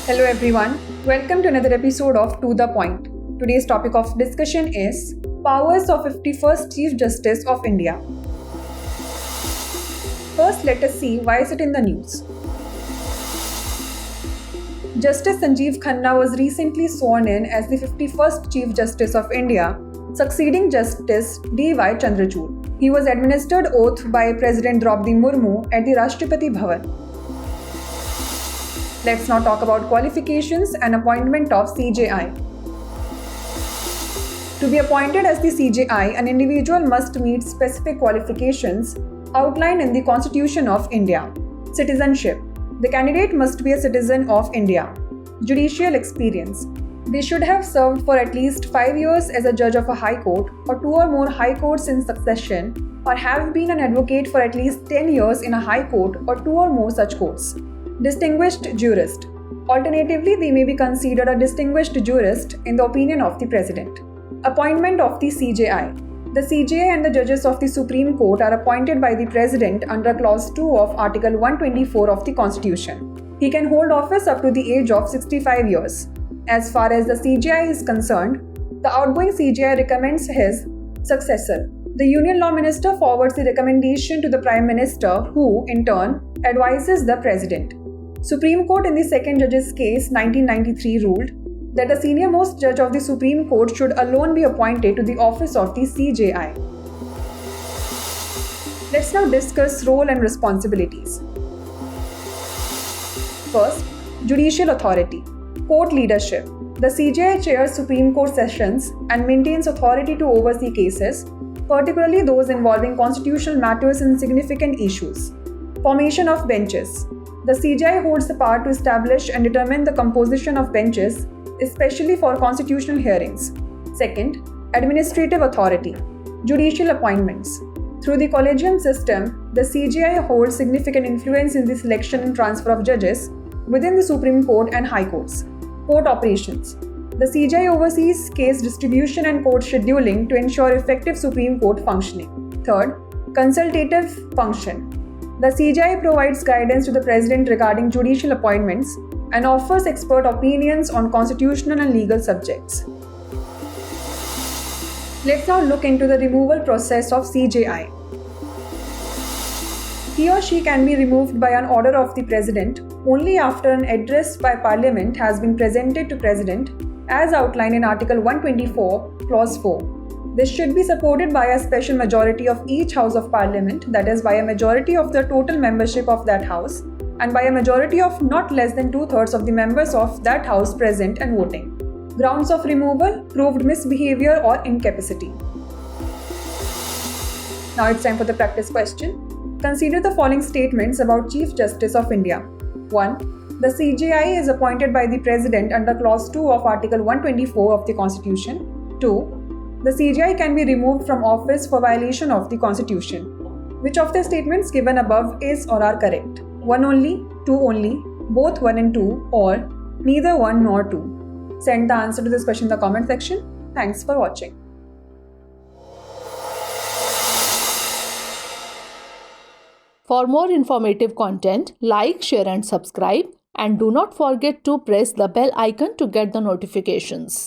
Hello everyone, welcome to another episode of To The Point. Today's topic of discussion is Powers of 51st Chief Justice of India. First, let us see why is it in the news. Justice Sanjeev Khanna was recently sworn in as the 51st Chief Justice of India, succeeding Justice D.Y. Chandrachud. He was administered oath by President Draupadi Murmu at the Rashtrapati Bhavan. Let's now talk about qualifications and appointment of CJI. To be appointed as the CJI, an individual must meet specific qualifications outlined in the Constitution of India. Citizenship. The candidate must be a citizen of India. Judicial experience. They should have served for at least 5 years as a judge of a high court or 2 or more high courts in succession, or have been an advocate for at least 10 years in a high court or 2 or more such courts. Distinguished jurist. Alternatively, they may be considered a distinguished jurist in the opinion of the President. Appointment of the CJI. The CJI and the judges of the Supreme Court are appointed by the President under Clause 2 of Article 124 of the Constitution. He can hold office up to the age of 65 years. As far as the CJI is concerned, the outgoing CJI recommends his successor. The Union Law Minister forwards the recommendation to the Prime Minister, who, in turn, advises the President. Supreme Court in the second judge's case 1993 ruled that the senior-most judge of the Supreme Court should alone be appointed to the office of the CJI. Let's now discuss role and responsibilities. First, judicial authority. Court leadership. The CJI chairs Supreme Court sessions and maintains authority to oversee cases, particularly those involving constitutional matters and significant issues. Formation of benches. The CJI holds the power to establish and determine the composition of benches, especially for constitutional hearings. Second, administrative authority. Judicial appointments. Through the collegium system, the CJI holds significant influence in the selection and transfer of judges within the Supreme Court and High Courts. Court operations. The CJI oversees case distribution and court scheduling to ensure effective Supreme Court functioning. Third, consultative function. The CJI provides guidance to the President regarding judicial appointments and offers expert opinions on constitutional and legal subjects. Let's now look into the removal process of CJI. He or she can be removed by an order of the President only after an address by Parliament has been presented to President as outlined in Article 124, Clause 4. This should be supported by a special majority of each House of Parliament, that is, by a majority of the total membership of that House, and by a majority of not less than 2/3 of the members of that House present and voting. Grounds of removal: proved misbehavior or incapacity. Now it's time for the practice question. Consider the following statements about Chief Justice of India. 1. The CJI is appointed by the President under Clause 2 of Article 124 of the Constitution. 2. The CJI can be removed from office for violation of the Constitution. Which of the statements given above is or are correct? 1 only, 2 only, both 1 and 2, or neither 1 nor 2? Send the answer to this question in the comment section. Thanks for watching. For more informative content, like, share and subscribe, and do not forget to press the bell icon to get the notifications.